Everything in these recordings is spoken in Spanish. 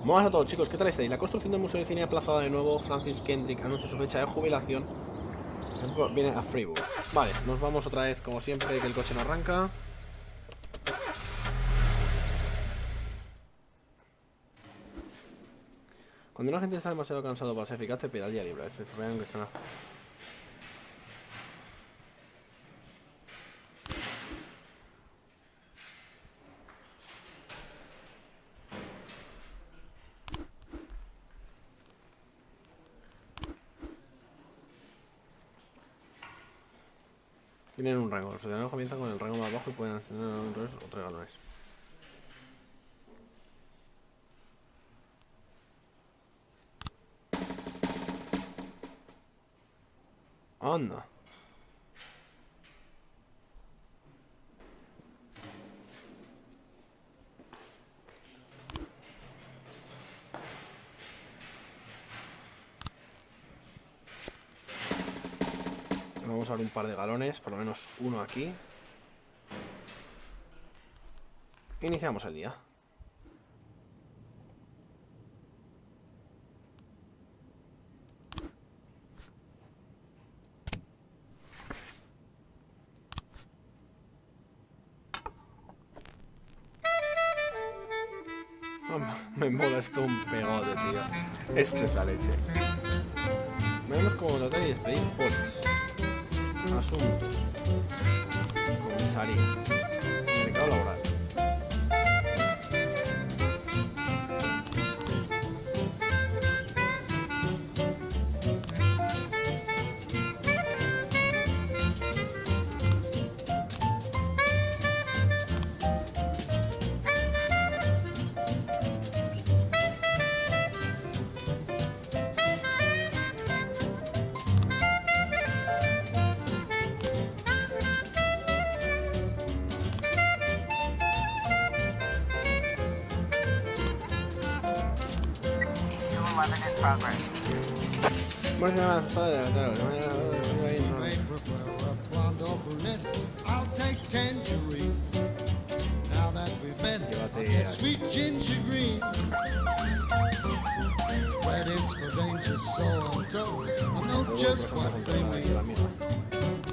Buenas a todos, chicos, ¿qué tal estáis? La construcción del Museo de Cine aplazada de nuevo. Francis Kendrick anuncia su fecha de jubilación. Viene a Fribourg. Vale, nos vamos otra vez, como siempre, que el coche no arranca. Cuando una gente está demasiado cansado para ser eficaz, te pide al día libre. Vean que están... Tienen un rango. Los ciudadanos comienzan con el rango más bajo y pueden encender 2 o 3 galones. Anda. Vamos a dar un par de galones, por lo menos uno aquí. Iniciamos el día. Me molestó un pegote, tío. Este es la leche. Veremos cómo tratar y despedir polis. Asuntos. Comisaría. Mercado laboral.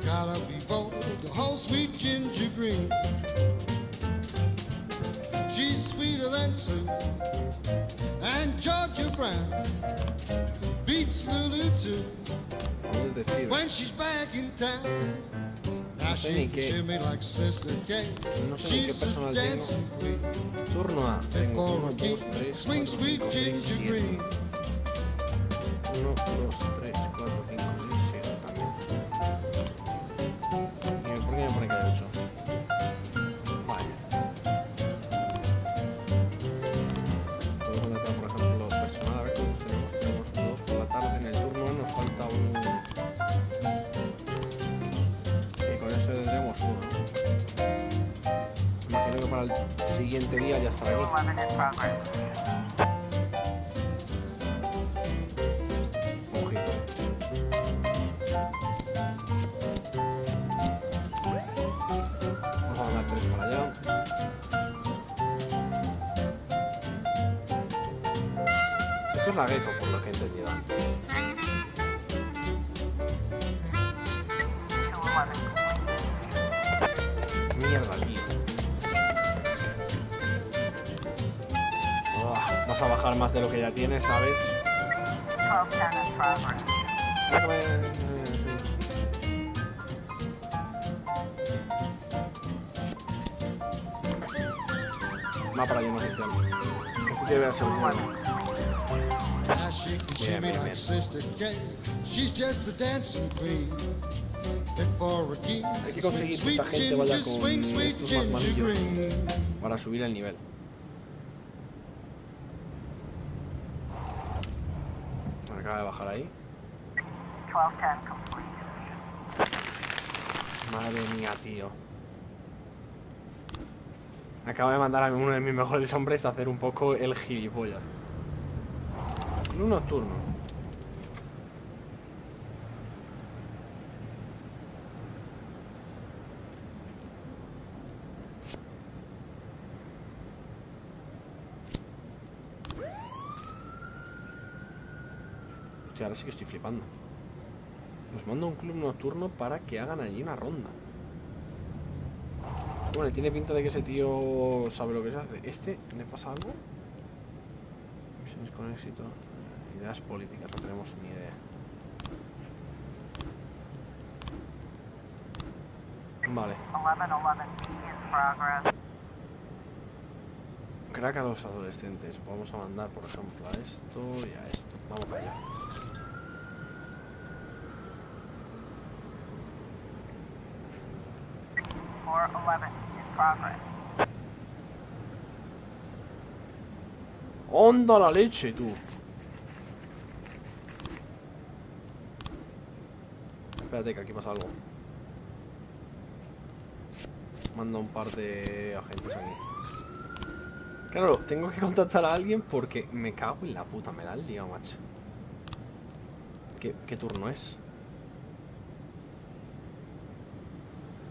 Gotta be bold, the whole sweet ginger green. She's sweeter than Sue and Georgia Brown beats Lulu too. When she's back in town, now she can shimmy like Sister Kate. She's a dancing queen. Turno A. Fit for a king, swing sweet ginger green. 1, 2, 3, 4, 5, 6, 7 también. ¿Por qué me pone que hay 8? Vale. Podemos contratar, por ejemplo, personal. A ver cuántos tenemos. Tenemos 2 por la tarde en el turno. Nos falta uno. Y con eso tendremos 1. Imagino que para el siguiente día ya estará aquí. Esto es la gueto, por lo que he entendido antes. Mierda, tío. Vas a bajar más de lo que ya tienes, ¿sabes? Va para allá un oficial. Este debe ser un bueno. Bien, bien, bien. Hay que conseguir que esta gente vaya con estos más manillos para subir el nivel. Acaba de bajar ahí. Madre mía, tío. Acaba de mandar a uno de mis mejores hombres a hacer un poco el gilipollas. Un nocturno. Hostia, ahora sí que estoy flipando. Nos manda un club nocturno para que hagan allí una ronda. Bueno, tiene pinta de que ese tío sabe lo que se hace. ¿Este le pasa algo? Misiones con éxito. Ideas políticas, no tenemos ni idea. Vale. 1111 in progress. Crack a los adolescentes. Vamos a mandar, por ejemplo, a esto y a esto. Vamos para allá. Floor 11 in progress. ¡Onda la leche, tú! Espérate, que aquí pasa algo. Manda un par de agentes aquí. Claro, tengo que contactar a alguien porque me cago en la puta. Me da el día, macho. ¿Qué turno es?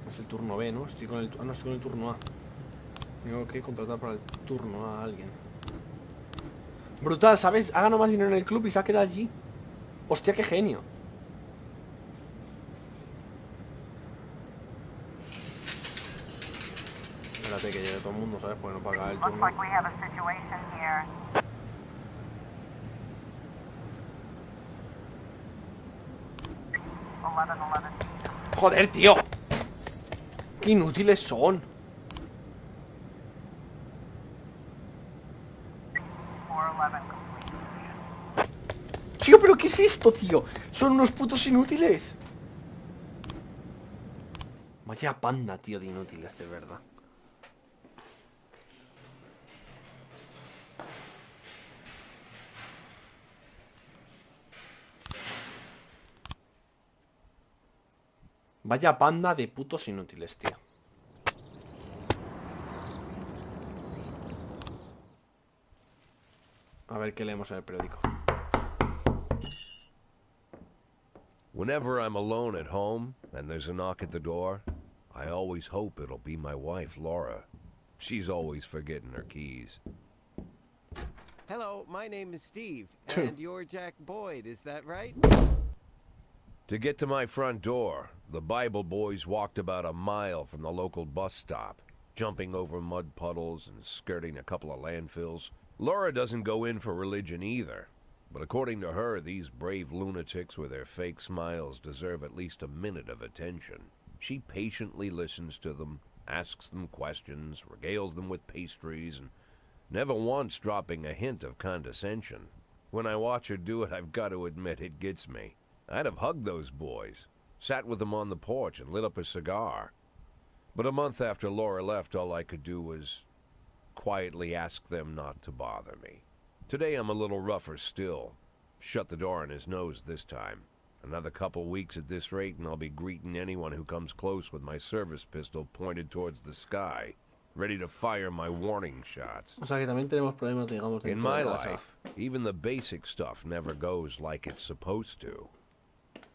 Es el turno B, ¿no? Estoy con el, no, estoy con el turno A. Tengo que contratar para el turno A a alguien. Brutal, ¿sabes? Ha ganado más dinero en el club y se ha quedado allí. Hostia, qué genio. Espérate que llegue todo el mundo, ¿sabes? Porque no paga el Looks turno. like we have a situation here. Joder, tío. Qué inútiles son. Tío, pero ¿qué es esto, tío? Son unos putos inútiles. Vaya panda, tío, de inútiles, de verdad. Vaya panda de putos inútiles, tío. A ver qué leemos en el periódico. Whenever I'm alone at home and there's a knock at the door, I always hope it'll be my wife, Laura. She's always forgetting her keys. Hello, my name is Steve, and you're Jack Boyd, is that right? To get to my front door, the Bible boys walked about a mile from the local bus stop, jumping over mud puddles and skirting a couple of landfills. Laura doesn't go in for religion either, but according to her, these brave lunatics with their fake smiles deserve at least a minute of attention. She patiently listens to them, asks them questions, regales them with pastries, and never once dropping a hint of condescension. When I watch her do it, I've got to admit it gets me. I'd have hugged those boys, sat with them on the porch and lit up a cigar. But a month after Laura left, all I could do was quietly ask them not to bother me. Today I'm a little rougher still. Shut the door on his nose this time. Another couple weeks at this rate and I'll be greeting anyone who comes close with my service pistol pointed towards the sky, ready to fire my warning shots. O sea que también tenemos problemas, digamos, In dentro my de casa. life, even the basic stuff never goes like it's supposed to.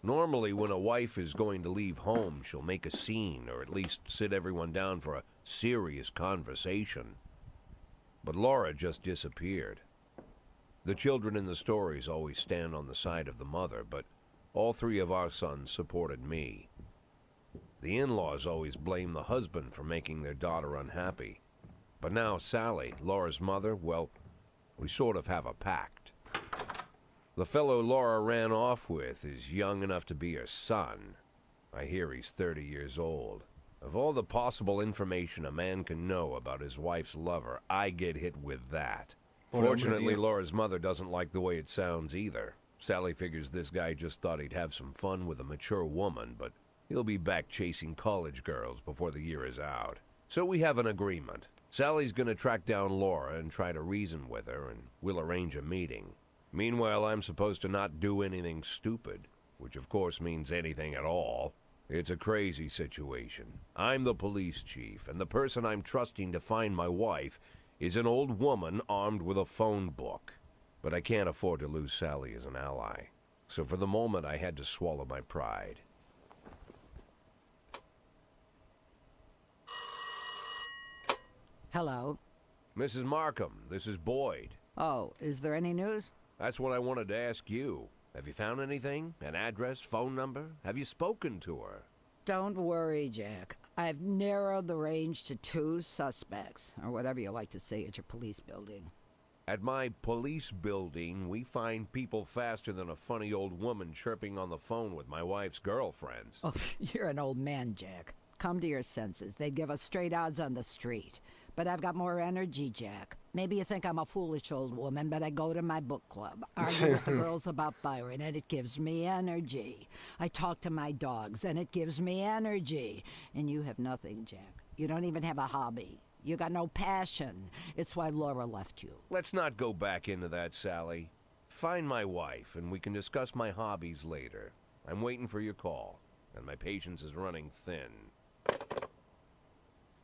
Normally, when a wife is going to leave home, she'll make a scene or at least sit everyone down for a serious conversation. But Laura just disappeared. The children in the stories always stand on the side of the mother, but all three of our sons supported me. The in-laws always blame the husband for making their daughter unhappy. But now Sally, Laura's mother, well, we sort of have a pact. The fellow Laura ran off with is young enough to be her son. I hear he's 30 years old. Of all the possible information a man can know about his wife's lover, I get hit with that. Fortunately, Laura's mother doesn't like the way it sounds either. Sally figures this guy just thought he'd have some fun with a mature woman, but he'll be back chasing college girls before the year is out. So we have an agreement. Sally's gonna track down Laura and try to reason with her, and we'll arrange a meeting. Meanwhile, I'm supposed to not do anything stupid, which of course means anything at all. It's a crazy situation. I'm the police chief, and the person I'm trusting to find my wife is an old woman armed with a phone book. But I can't afford to lose Sally as an ally. So for the moment, I had to swallow my pride. Hello. Mrs. Markham, this is Boyd. Oh, is there any news? That's what I wanted to ask you. Have you found anything? An address, phone number? Have you spoken to her? Don't worry, Jack. I've narrowed the range to 2 suspects, or whatever you like to say at your police building. At my police building, we find people faster than a funny old woman chirping on the phone with my wife's girlfriends. Oh, you're an old man, Jack. Come to your senses. They'd give us straight odds on the street. But I've got more energy, Jack. Maybe you think I'm a foolish old woman, but I go to my book club, argue with the girls about Byron, and it gives me energy. I talk to my dogs, and it gives me energy. And you have nothing, Jack. You don't even have a hobby. You got no passion. It's why Laura left you. Let's not go back into that, Sally. Find my wife, and we can discuss my hobbies later. I'm waiting for your call, and my patience is running thin.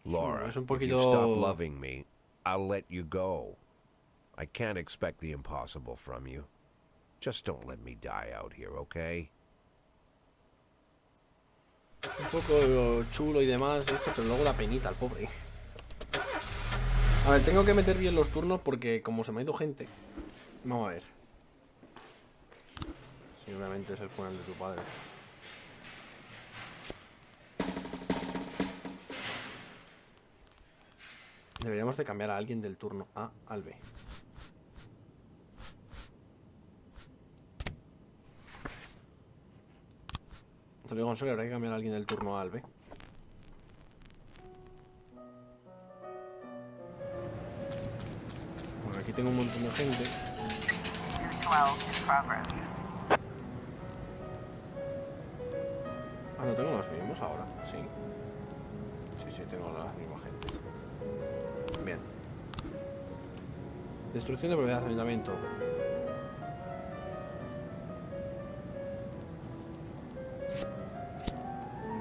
Laura, Es un if you poquito- stop loving me, I'll let you go. I can't expect the impossible from you. Just don't let me die out here, okay? Un poco chulo y demás, esto, pero luego la penita, el pobre. A ver, tengo que meter bien los turnos porque como se me ha ido gente. Vamos a ver. Sí, obviamente es el funeral de tu padre. Deberíamos de cambiar a alguien del turno A al B. Te lo digo en serio, habrá que cambiar a alguien del turno A al B. Bueno, aquí tengo un montón de gente. 212 in progress. Ah, no tengo los mismos ahora, sí. Sí, tengo las mismas gentes. Bien. Destrucción de propiedad de ayuntamiento.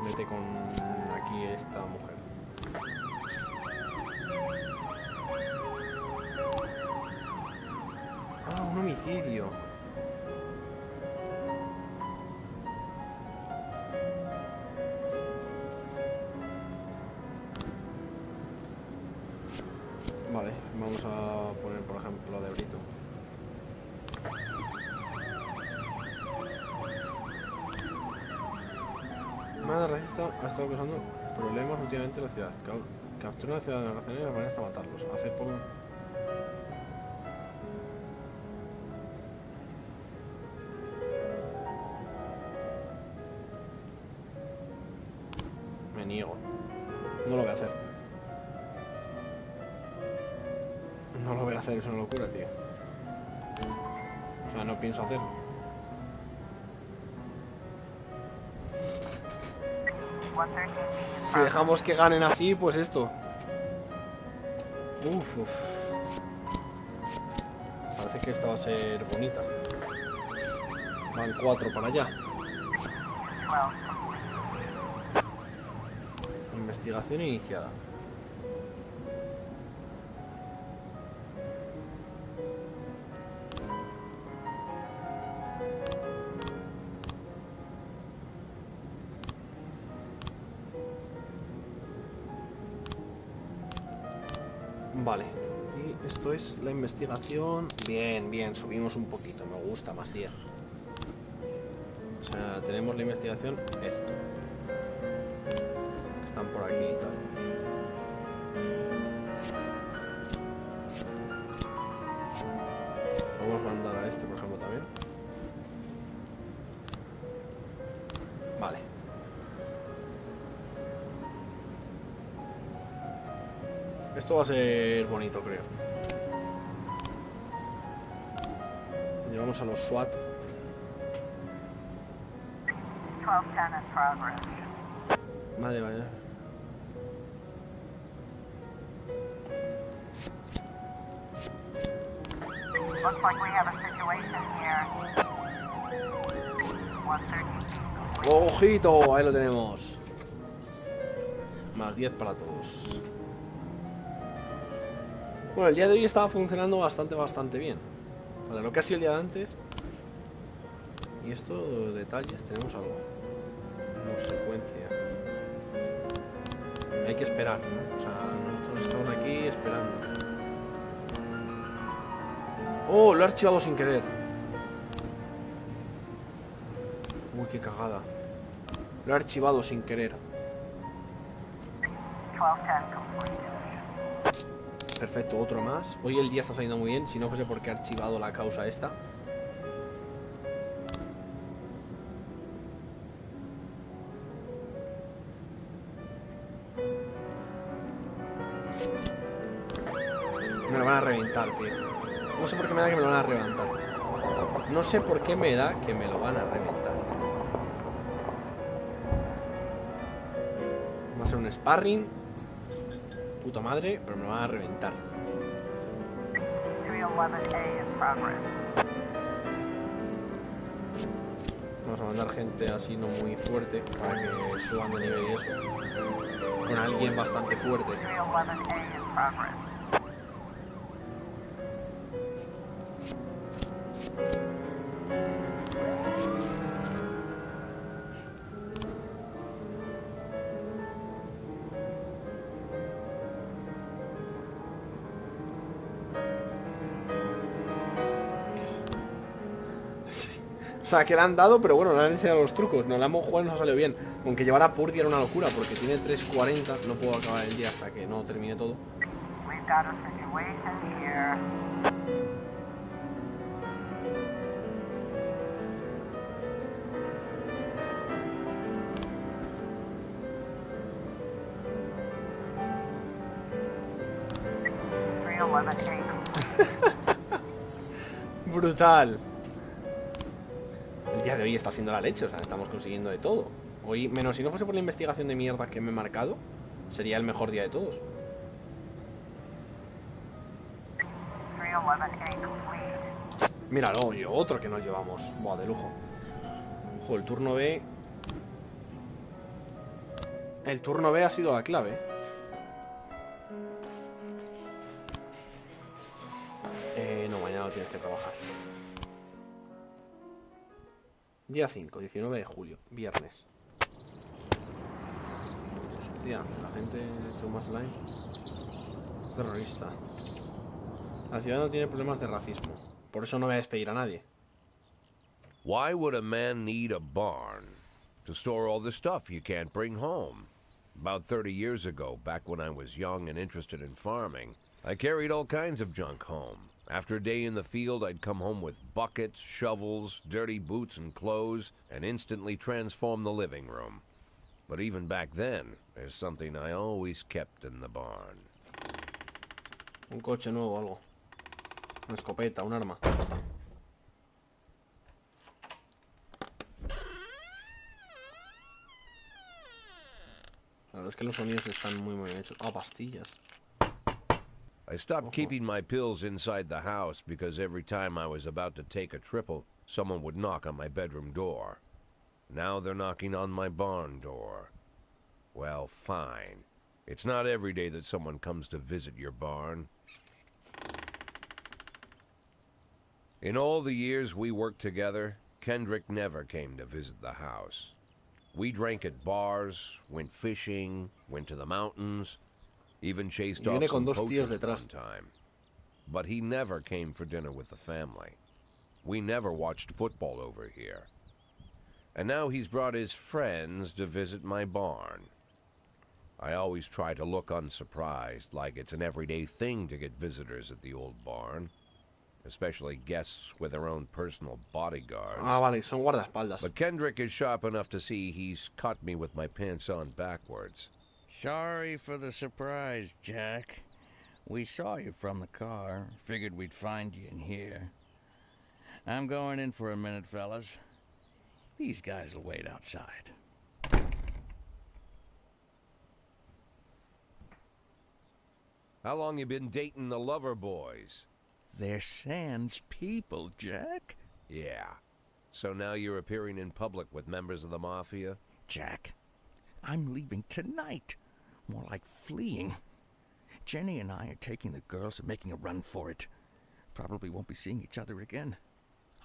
Vete con aquí esta mujer. Ah, un homicidio. Vale, vamos a poner por ejemplo de Brito. Una racista ha estado causando problemas últimamente en la ciudad. Captura a ciudadanos racionales y la manera hasta matarlos. Hace poco. Me niego. No lo voy a hacer. No lo voy a hacer, es una locura, tío. O sea, no pienso hacerlo. 113 feet in Si progress. dejamos que ganen así, pues esto. Uf. Parece que esta va a ser bonita. Van 4 para allá. 12 complete. Investigación iniciada. Vale. Y esto es la investigación. Bien, subimos un poquito. Me gusta, más 10. O sea, tenemos la investigación esto. Están por aquí y tal. Podemos mandar a este, por ejemplo, también. Vale. Esto va a ser bonito, creo. Llevamos a los SWAT. 1210 in progress. Vale. Looks like we have a situation here. 113 feet complete. ¡Ojito! Ahí lo tenemos. Más 10 para todos. Bueno, el día de hoy estaba funcionando bastante bien. Para lo que ha sido el día de antes. Y esto, detalles, tenemos algo. No, secuencia. Hay que esperar, ¿no? O sea, nosotros estamos aquí esperando. ¡Oh! Lo he archivado sin querer. Uy, qué cagada. Lo he archivado sin querer. 1210 complete. Perfecto, otro más. Hoy el día está saliendo muy bien. Si no fuese porque he archivado la causa esta. Me lo van a reventar, tío. No sé por qué me da que me lo van a reventar. No sé por qué me da que me lo van a reventar. Va a ser un sparring. Puta madre, pero me lo van a reventar. 311A in progress. Vamos a mandar gente así no muy fuerte para que suban de nivel y eso. Con alguien bastante fuerte. 311A in progress. O sea, que le han dado, pero bueno, no le han enseñado los trucos. No la hemos jugado y nos ha salido bien. Aunque llevar a Purdy era una locura, porque tiene 3:40. No puedo acabar el día hasta que no termine todo. We've got a situation here. Brutal. El día de hoy está siendo la leche, o sea, estamos consiguiendo de todo. Hoy, menos si no fuese por la investigación de mierda que me he marcado, sería el mejor día de todos. 311A complete. Míralo, y otro que nos llevamos. Buah, de lujo. Ojo, el turno B. El turno B ha sido la clave. No, mañana no tienes que trabajar. Día 5, 19 de julio, viernes. Hostia, la gente de Thomas Line. Terrorista. La ciudad no tiene problemas de racismo. Por eso no voy a despedir a nadie. Why would a man need a barn? To store all the stuff you can't bring home. About 30 years ago, back when I was young and interested in farming, I carried all kinds of junk home. After a day in the field, I'd come home with buckets, shovels, dirty boots and clothes, and instantly transform the living room. But even back then, there's something I always kept in the barn. Un coche nuevo o algo. Una escopeta, un arma. La verdad es que los sonidos están muy bien hechos. Ah, pastillas. I stopped keeping my pills inside the house because every time I was about to take a triple, someone would knock on my bedroom door. Now they're knocking on my barn door. Well, fine. It's not every day that someone comes to visit your barn. In all the years we worked together, Kendrick never came to visit the house. We drank at bars, went fishing, went to the mountains, even chased off some poachers one time. But he never came for dinner with the family. We never watched football over here. And now he's brought his friends to visit my barn. I always try to look unsurprised, like it's an everyday thing to get visitors at the old barn. Especially guests with their own personal bodyguards. Ah, vale, son guardaespaldas. But Kendrick is sharp enough to see he's caught me with my pants on backwards. Sorry for the surprise, Jack. We saw you from the car. Figured we'd find you in here. I'm going in for a minute, fellas. These guys will wait outside. How long you been dating the lover boys? They're Sans people, Jack. Yeah. So now you're appearing in public with members of the Mafia? Jack, I'm leaving tonight. More like fleeing. Jenny and I are taking the girls and making a run for it. Probably won't be seeing each other again.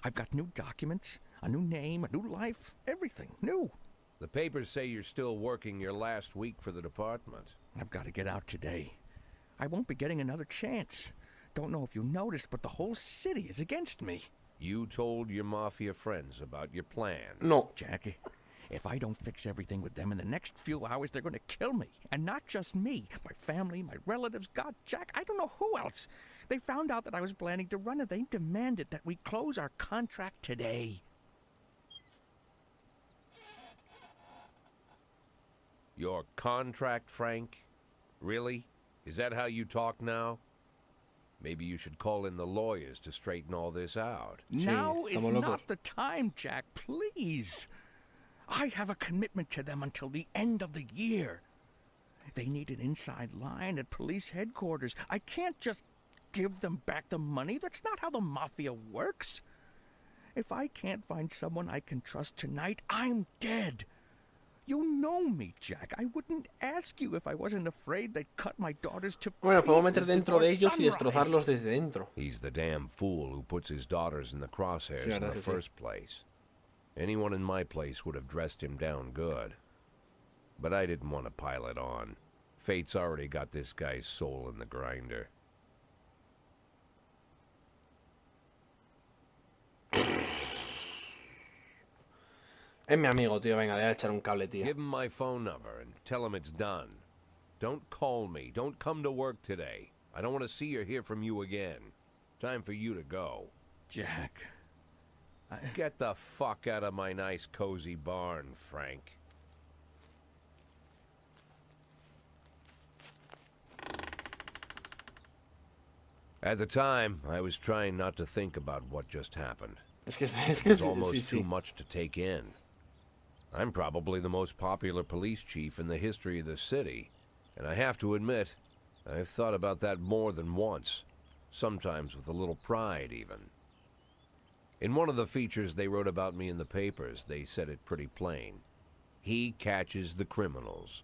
I've got new documents, a new name, a new life, everything new. The papers say you're still working your last week for the department. I've got to get out today. I won't be getting another chance. Don't know if you noticed, but the whole city is against me. You told your mafia friends about your plan. No. Jackie, if I don't fix everything with them in the next few hours, they're going to kill me. And not just me. My family, my relatives, God, Jack, I don't know who else. They found out that I was planning to run and they demanded that we close our contract today. Your contract, Frank? Really? Is that how you talk now? Maybe you should call in the lawyers to straighten all this out. Now is estamos locos. not the time, Jack, please. I have a commitment to them until the end of the year. They need an inside line at police headquarters. I can't just give them back the money. That's not how the mafia works. If I can't find someone I can trust tonight, I'm dead. You know me, Jack. I wouldn't ask you if I wasn't afraid they'd cut my daughters to Bueno, podemos meter pieces dentro before de ellos y sunrise. destrozarlos desde dentro. He's the damn fool who puts his daughters in the crosshairs Sí, in verdad the que sí. first place. Anyone in my place would have dressed him down good. But I didn't want to pile it on. Fate's already got this guy's soul in the grinder. Es mi amigo, tío. Venga, le voy a echar un cable, tío. Give him my phone number and tell him it's done. Don't call me. Don't come to work today. I don't want to see or hear from you again. Time for you to go. Jack, Get the fuck out of my nice cozy barn, Frank. At the time, I was trying not to think about what just happened. Es que It's sí, almost sí. too much to take in. I'm probably the most popular police chief in the history of the city, and I have to admit, I've thought about that more than once, sometimes with a little pride even. In one of the features they wrote about me in the papers, they said it pretty plain. He catches the criminals.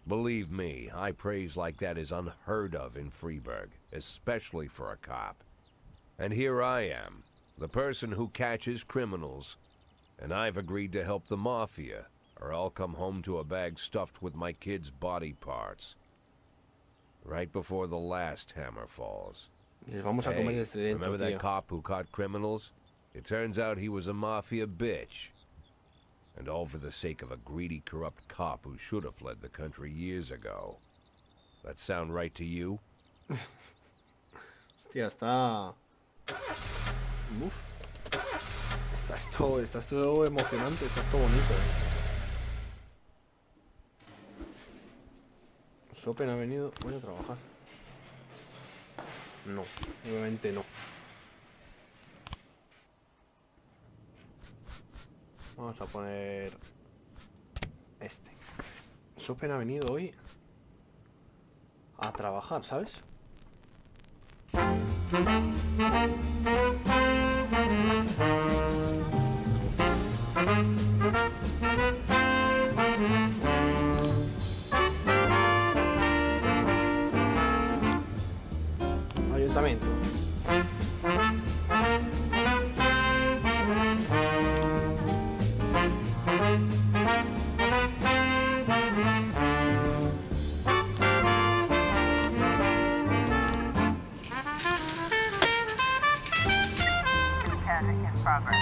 Believe me, high praise like that is unheard of in Freeburg, especially for a cop. And here I am, the person who catches criminals, and I've agreed to help the mafia, or I'll come home to a bag stuffed with my kids' body parts. Right before the last hammer falls. Les vamos a comer Hey, desde dentro, remember tío. that cop who caught criminals? It turns out he was a mafia bitch. And all for the sake of a greedy, corrupt cop who should have fled the country years ago. That sound right to you? Hostia, está... Uf. Está esto emocionante, está esto bonito, Sopen ha venido... Voy a trabajar. No, obviamente no. Vamos a poner... este. Sopen ha venido hoy a trabajar, ¿sabes? Ayuntamiento. Scan in progress.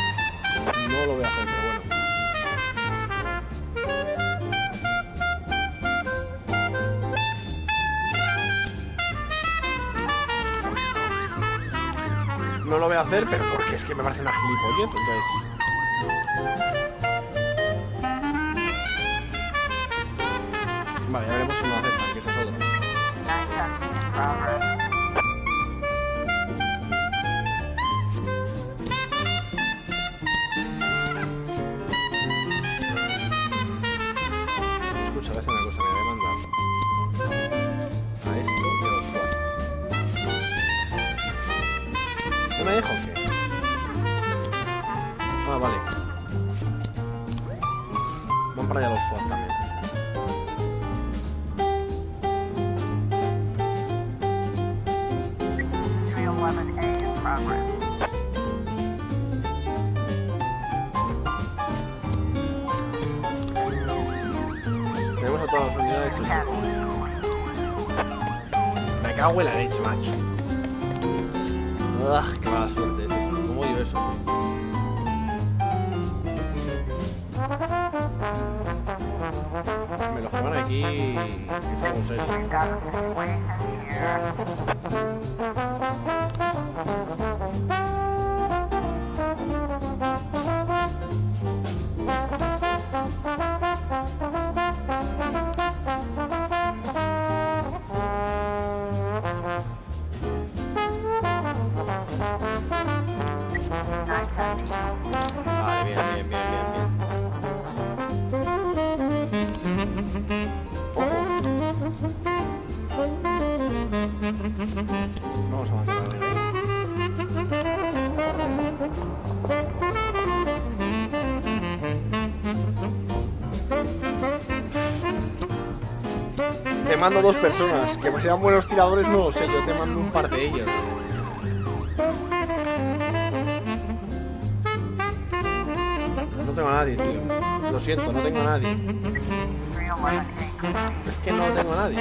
No lo voy a hacer, pero bueno. No lo voy a hacer, pero porque es que me parece una gilipollez, entonces... Vale, ya veremos si no aceptan, que ese es otro. 9 testing in progress. Escucha, voy a hacer una cosa, me voy a mandar a esto y a los SWAT. ¿No me deja o qué? Ah, vale. Van para allá los SWAT también. A in progress. Tenemos a todas las unidades. Me cago en la leche, macho. Ugh, qué mala suerte es esa. ¿Cómo yo eso. Me lo juegan aquí es algo serio. We've got a situation here. Vale, bien, bien, bien, bien, bien. Vamos a mantener ahí. Te mando 2 personas. Que sean buenos tiradores no lo sé. Yo te mando un par de ellos. No tengo a nadie, tío. Lo siento, no tengo a nadie. 311A complete. Es que no tengo a nadie.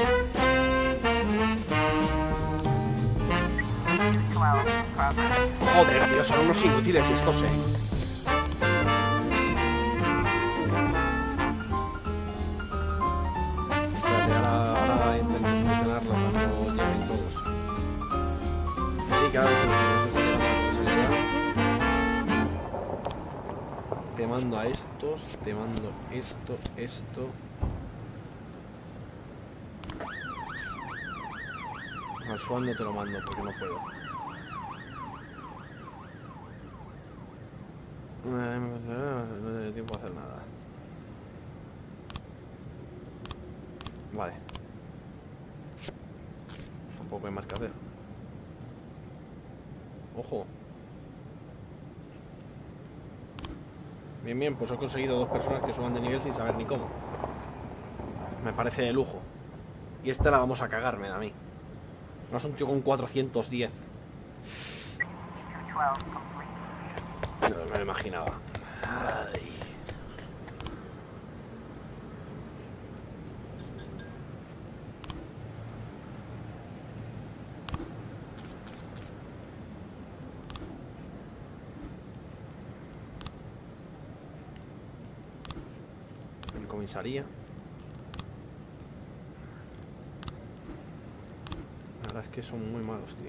212 in progress. Joder, tío, son unos inútiles estos, Espérate, ahora intento solucionarlo cuando lleguen todos. Sí, claro, te mando a estos, te mando esto. Al Swan no te lo mando porque no puedo. No tengo tiempo a hacer nada. Vale. Tampoco hay más que hacer. Ojo. Bien, bien, pues he conseguido 2 personas que suban de nivel sin saber ni cómo. Me parece de lujo. Y esta la vamos a cagar, me da a mí. No es un tío con 410. 212 complete. No me lo imaginaba. Ay. En comisaría. La verdad es que son muy malos, tío.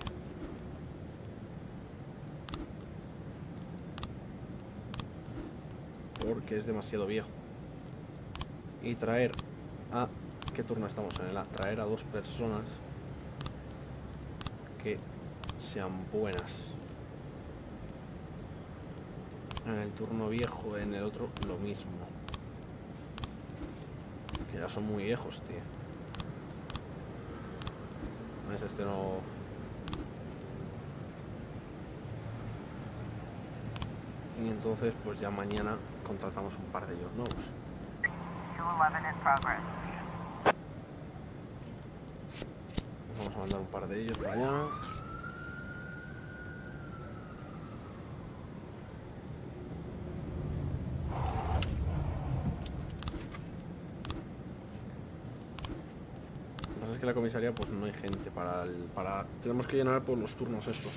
Porque es demasiado viejo. Y traer a... ¿Qué turno estamos en el A? Traer a 2 personas que sean buenas. En el turno viejo, en el otro lo mismo. Que ya son muy viejos, tío. ¿Ves? Este no... Y entonces pues ya mañana contratamos un par de ellos nuevos. 211 in progress. Vamos a mandar un par de ellos para allá. Lo que pasa es que la comisaría pues no hay gente para tenemos que llenar por los turnos estos.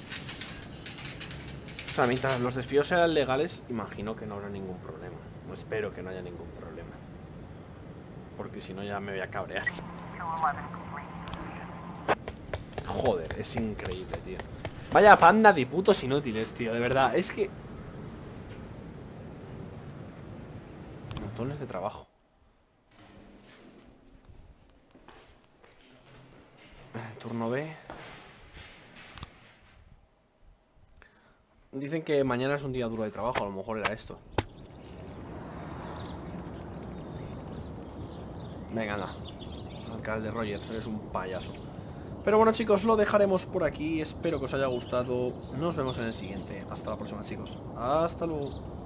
O sea, mientras los desvíos sean legales, imagino que no habrá ningún problema. No espero que no haya ningún problema. Porque si no ya me voy a cabrear. 211 complete. Joder, es increíble, tío. Vaya panda de putos inútiles, tío. De verdad, es que... Montones de trabajo. Turno B. Dicen que mañana es un día duro de trabajo. A lo mejor era esto. Venga, anda. Alcalde Rogers, eres un payaso. Pero bueno, chicos, lo dejaremos por aquí. Espero que os haya gustado. Nos vemos en el siguiente. Hasta la próxima, chicos. Hasta luego.